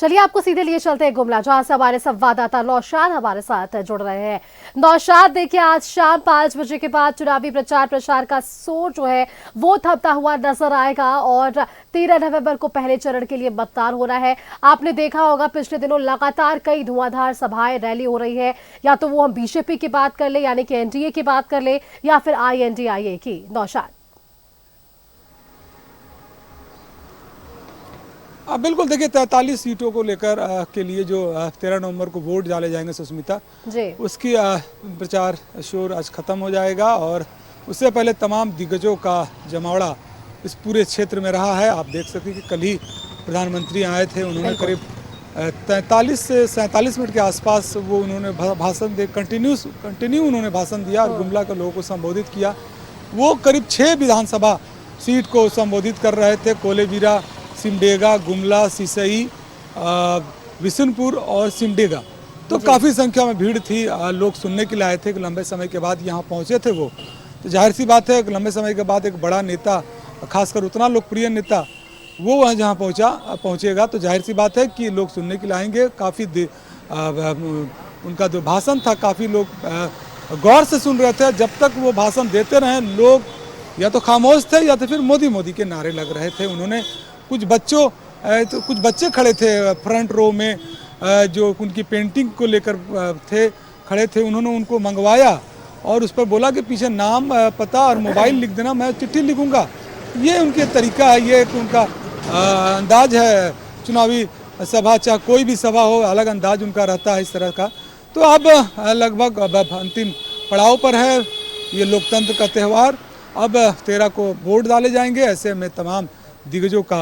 चलिए आपको सीधे लिए चलते हैं गुमला, जहां से हमारे संवाददाता नौशाद हमारे साथ जुड़ रहे हैं। नौशाद, देखिए आज शाम 5 बजे के बाद चुनावी प्रचार प्रसार का जोर जो है वो थमता हुआ नजर आएगा और 13 नवंबर को पहले चरण के लिए मतदान होना है। आपने देखा होगा पिछले दिनों लगातार कई धुआंधार सभाएं रैली हो रही है, या तो वो हम बीजेपी की बात कर ले यानी कि एनडीए की बात कर ले या फिर INDIA की। नौशाद बिल्कुल, देखिए 43 सीटों को लेकर के लिए जो 13 नवंबर को वोट डाले जाएंगे सुष्मिता जी, उसकी प्रचार शोर आज खत्म हो जाएगा। और उससे पहले तमाम दिग्गजों का जमावड़ा इस पूरे क्षेत्र में रहा है। आप देख सकते हैं कि कल ही प्रधानमंत्री आए थे, उन्होंने करीब 43 से 47 मिनट के आसपास वो उन्होंने भाषण दे कंटिन्यू उन्होंने भाषण दिया और गुमला के लोगों को संबोधित किया। वो करीब 6 विधानसभा सीट को संबोधित कर रहे थे, कोलेबिरा, सिमडेगा, गुमला, सिसई, बिशुनपुर और सिमडेगा। तो काफ़ी संख्या में भीड़ थी, लोग सुनने के लिए आए थे कि लंबे समय के बाद यहाँ पहुँचे थे वो। तो जाहिर सी बात है कि लंबे समय के बाद एक बड़ा नेता, खासकर उतना लोकप्रिय नेता, वो वहाँ जहाँ पहुँचेगा तो जाहिर सी बात है कि लोग सुनने के लिए आएंगे। काफ़ी उनका जो भाषण था काफ़ी लोग गौर से सुन रहे थे। जब तक वो भाषण देते रहे लोग या तो खामोश थे या तो फिर मोदी मोदी के नारे लग रहे थे। उन्होंने कुछ बच्चे खड़े थे फ्रंट रो में, जो उनकी पेंटिंग को लेकर खड़े थे। उन्होंने उनको मंगवाया और उस पर बोला कि पीछे नाम, पता और मोबाइल लिख देना, मैं चिट्ठी लिखूंगा। ये उनके तरीका है, ये उनका अंदाज है। चुनावी सभा चाहे कोई भी सभा हो, अलग अंदाज उनका रहता है इस तरह का। तो अब लगभग अब अंतिम पड़ाव पर है ये लोकतंत्र का त्यौहार। अब 13 को वोट डाले जाएंगे। ऐसे में तमाम दिग्गजों का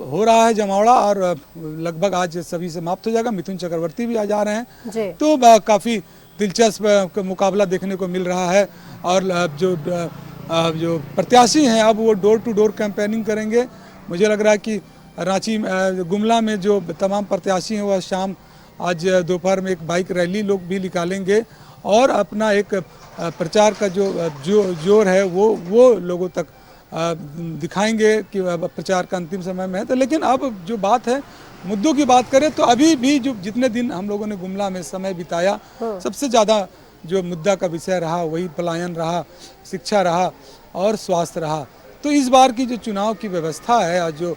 हो रहा है जमावड़ा और लगभग आज सभी समाप्त हो जाएगा। मिथुन चक्रवर्ती भी आज आ रहे हैं, तो काफ़ी दिलचस्प मुकाबला देखने को मिल रहा है। और जो प्रत्याशी हैं अब वो डोर टू डोर कैंपेनिंग करेंगे। मुझे लग रहा है कि रांची गुमला में जो तमाम प्रत्याशी हैं वह शाम आज दोपहर में एक बाइक रैली लोग भी निकालेंगे और अपना एक प्रचार का जो जोर है वो लोगों तक दिखाएंगे कि प्रचार का अंतिम समय में है। तो लेकिन अब जो बात है, मुद्दों की बात करें तो अभी भी जो जितने दिन हम लोगों ने गुमला में समय बिताया, सबसे ज़्यादा जो मुद्दा का विषय रहा वही पलायन रहा, शिक्षा रहा और स्वास्थ्य रहा। तो इस बार की जो चुनाव की व्यवस्था है और जो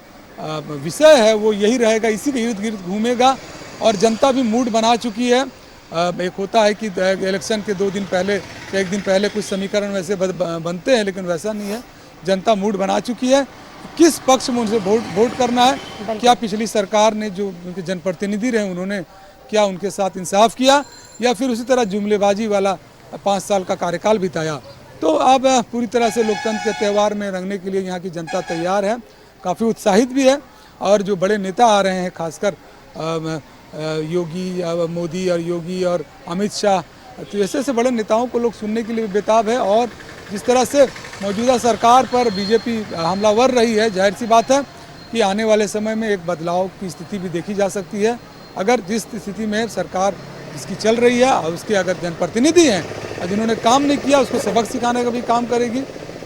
विषय है वो यही रहेगा, इसी के इर्द गिर्द घूमेगा। और जनता भी मूड बना चुकी है। एक होता है कि इलेक्शन के 2 दिन पहले या 1 दिन पहले कुछ समीकरण वैसे बनते हैं, लेकिन वैसा नहीं है। जनता मूड बना चुकी है किस पक्ष में उनसे वोट करना है। क्या पिछली सरकार ने जो उनके जनप्रतिनिधि रहे उन्होंने क्या उनके साथ इंसाफ किया, या फिर उसी तरह जुमलेबाजी वाला 5 साल का कार्यकाल बिताया। तो अब पूरी तरह से लोकतंत्र के त्यौहार में रंगने के लिए यहाँ की जनता तैयार है, काफ़ी उत्साहित भी है। और जो बड़े नेता आ रहे हैं, खासकर मोदी और योगी और अमित शाह, तो ऐसे बड़े नेताओं को लोग सुनने के लिए बेताब है। और जिस तरह से मौजूदा सरकार पर बीजेपी हमलावर रही है, जाहिर सी बात है कि आने वाले समय में एक बदलाव की स्थिति भी देखी जा सकती है। अगर जिस स्थिति में सरकार जिसकी चल रही है और उसके अगर जनप्रतिनिधि हैं और जिन्होंने काम नहीं किया उसको सबक सिखाने का भी काम करेगी।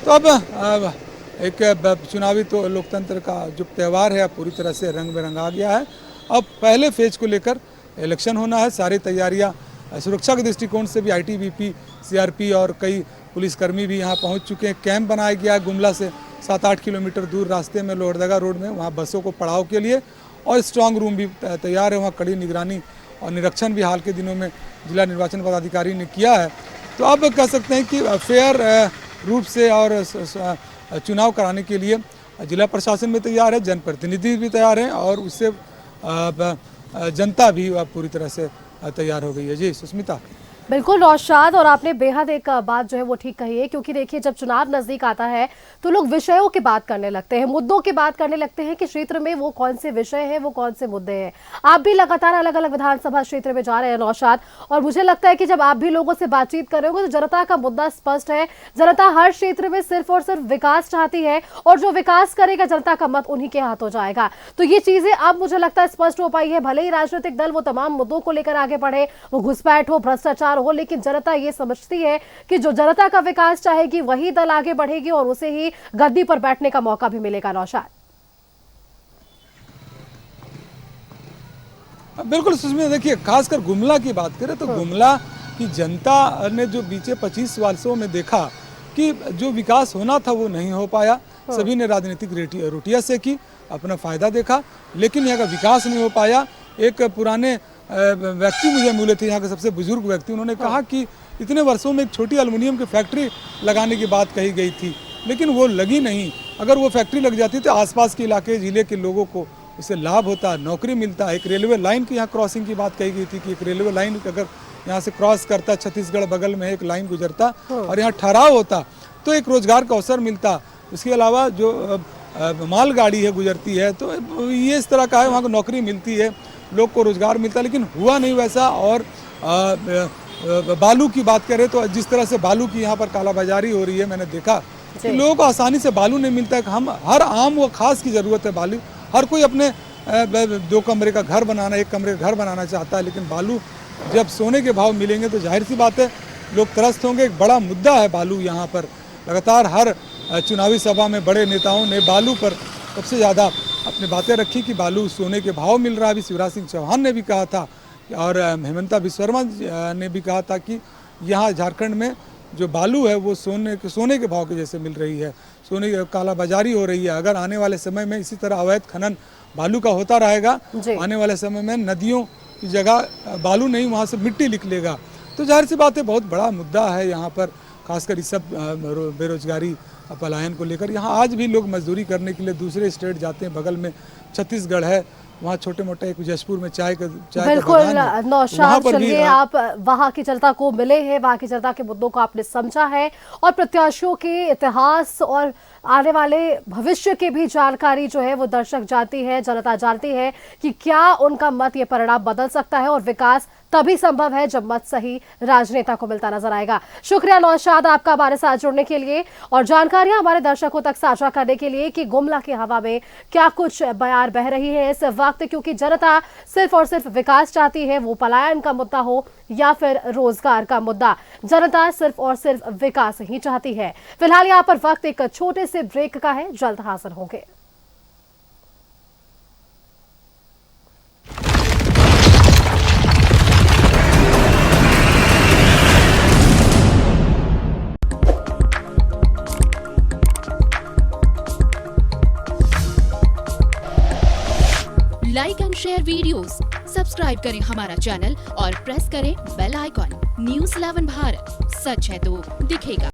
तो अब एक चुनावी तो लोकतंत्र का जो त्यौहार है पूरी तरह से रंग बिरंगा आ गया है। अब पहले फेज को लेकर इलेक्शन होना है। सारी तैयारियां सुरक्षा के दृष्टिकोण से भी ITBP, CRP और कई पुलिसकर्मी भी यहाँ पहुँच चुके हैं। कैंप बनाया गया है गुमला से 7-8 किलोमीटर दूर रास्ते में लोहरदगा रोड में, वहाँ बसों को पड़ाव के लिए। और स्ट्रांग रूम भी तैयार है, वहाँ कड़ी निगरानी और निरीक्षण भी हाल के दिनों में जिला निर्वाचन पदाधिकारी ने किया है। तो अब कह सकते हैं कि फेयर रूप से और चुनाव कराने के लिए जिला प्रशासन भी तैयार है, जनप्रतिनिधि भी तैयार हैं और उससे जनता भी पूरी तरह से तैयार हो गई है। जी सुष्मिता। बिल्कुल नौशाद, और आपने बेहद एक बात जो है वो ठीक कही है, क्योंकि देखिए जब चुनाव नजदीक आता है तो लोग विषयों की बात करने लगते हैं, मुद्दों की बात करने लगते हैं कि क्षेत्र में वो कौन से विषय हैं, वो कौन से मुद्दे हैं। आप भी लगातार अलग अलग विधानसभा क्षेत्र में जा रहे हैं नौशाद, और मुझे लगता है कि जब आप भी लोगों से बातचीत कर रहे होंगे तो जनता का मुद्दा स्पष्ट है। जनता हर क्षेत्र में सिर्फ और सिर्फ विकास चाहती है, और जो विकास करेगा जनता का मत उन्हीं के हाथों जाएगा। तो ये चीजें अब मुझे लगता है स्पष्ट हो पाई है। भले ही राजनीतिक दल वो तमाम मुद्दों को लेकर आगे बढ़े, वो घुसपैठ हो, भ्रष्टाचार हो, लेकिन जनता ये समझती है कि जो जनता का विकास चाहेगी वही दल आगे बढ़ेगी और उसे ही गद्दी पर बैठने का मौका भी मिलेगा। नौशाद। बिल्कुल सुष्मिता, देखिए खासकर गुमला की बात करें तो गुमला की जनता ने जो बीते 25 वर्षों में देखा कि जो विकास होना था वो नहीं हो पाया। सभी ने राजनीतिक रोटियां सेकी, अपना फायदा देखा, लेकिन यहाँ का विकास नहीं हो पाया। एक पुराने व्यक्ति मुझे मिले थे, यहाँ के सबसे बुजुर्ग व्यक्ति, उन्होंने कहा कि इतने वर्षों में एक छोटी एल्युमिनियम की फैक्ट्री लगाने की बात कही गई थी, लेकिन वो लगी नहीं। अगर वो फैक्ट्री लग जाती तो आसपास के इलाके जिले के लोगों को इससे लाभ होता, नौकरी मिलता। एक रेलवे लाइन की यहाँ क्रॉसिंग की बात कही गई थी कि एक रेलवे लाइन अगर यहाँ से क्रॉस करता, छत्तीसगढ़ बगल में एक लाइन गुजरता और यहाँ ठहराव होता तो एक रोजगार का अवसर मिलता। उसके अलावा जो मालगाड़ी है गुजरती है तो ये इस तरह का है, वहाँ को नौकरी मिलती है, लोग को रोजगार मिलता है, लेकिन हुआ नहीं वैसा। और बालू की बात करें तो जिस तरह से बालू की यहाँ पर कालाबाजारी हो रही है, मैंने देखा कि लोगों को आसानी से बालू नहीं मिलता है। हम हर आम व खास की ज़रूरत है बालू, हर कोई अपने 2 कमरे का घर बनाना, 1 कमरे का घर बनाना चाहता है, लेकिन बालू जब सोने के भाव मिलेंगे तो जाहिर सी बात है लोग त्रस्त होंगे। एक बड़ा मुद्दा है बालू यहाँ पर। लगातार हर चुनावी सभा में बड़े नेताओं ने बालू पर सबसे ज़्यादा अपनी बातें रखी कि बालू सोने के भाव मिल रहा है। अभी शिवराज सिंह चौहान ने भी कहा था और हेमंता बिस्वा शर्मा ने भी कहा था कि यहाँ झारखंड में जो बालू है वो सोने के भाव के जैसे मिल रही है, सोने की कालाबाजारी हो रही है। अगर आने वाले समय में इसी तरह अवैध खनन बालू का होता रहेगा, आने वाले समय में नदियों की जगह बालू नहीं, वहाँ से मिट्टी निकलेगा। तो जाहिर सी बात है बहुत बड़ा मुद्दा है यहाँ पर, खासकर इस सब बेरोजगारी पलायन को लेकर। यहाँ आज भी लोग मजदूरी करने के लिए दूसरे स्टेट जाते हैं। बगल में छत्तीसगढ़ है, वहाँ छोटे मोटे एक जशपुर में चाय का बिल्कुल नौशाद, चलिए आप वहाँ की जनता को मिले हैं, वहाँ की जनता के मुद्दों को आपने समझा है और प्रत्याशियों के इतिहास और आने वाले भविष्य की भी जानकारी जो है वो दर्शक जानती है, जनता जानती है कि क्या उनका मत ये परिणाम बदल सकता है और विकास तभी संभव है जब मत सही राजनेता को मिलता नजर आएगा। शुक्रिया नौशाद आपका हमारे साथ जुड़ने के लिए और जानकारियां हमारे दर्शकों तक साझा करने के लिए कि गुमला की हवा में क्या कुछ बयार बह रही है इस वक्त, क्योंकि जनता सिर्फ और सिर्फ विकास चाहती है, वो पलायन का मुद्दा हो या फिर रोजगार का मुद्दा, जनता सिर्फ और सिर्फ विकास ही चाहती है। फिलहाल यहाँ पर वक्त एक छोटे से ब्रेक का है, जल्द हाजिर होंगे। Like and share videos, subscribe करें हमारा चैनल और प्रेस करें बेल आइकॉन। न्यूज़ 11 भारत, सच है तो दिखेगा।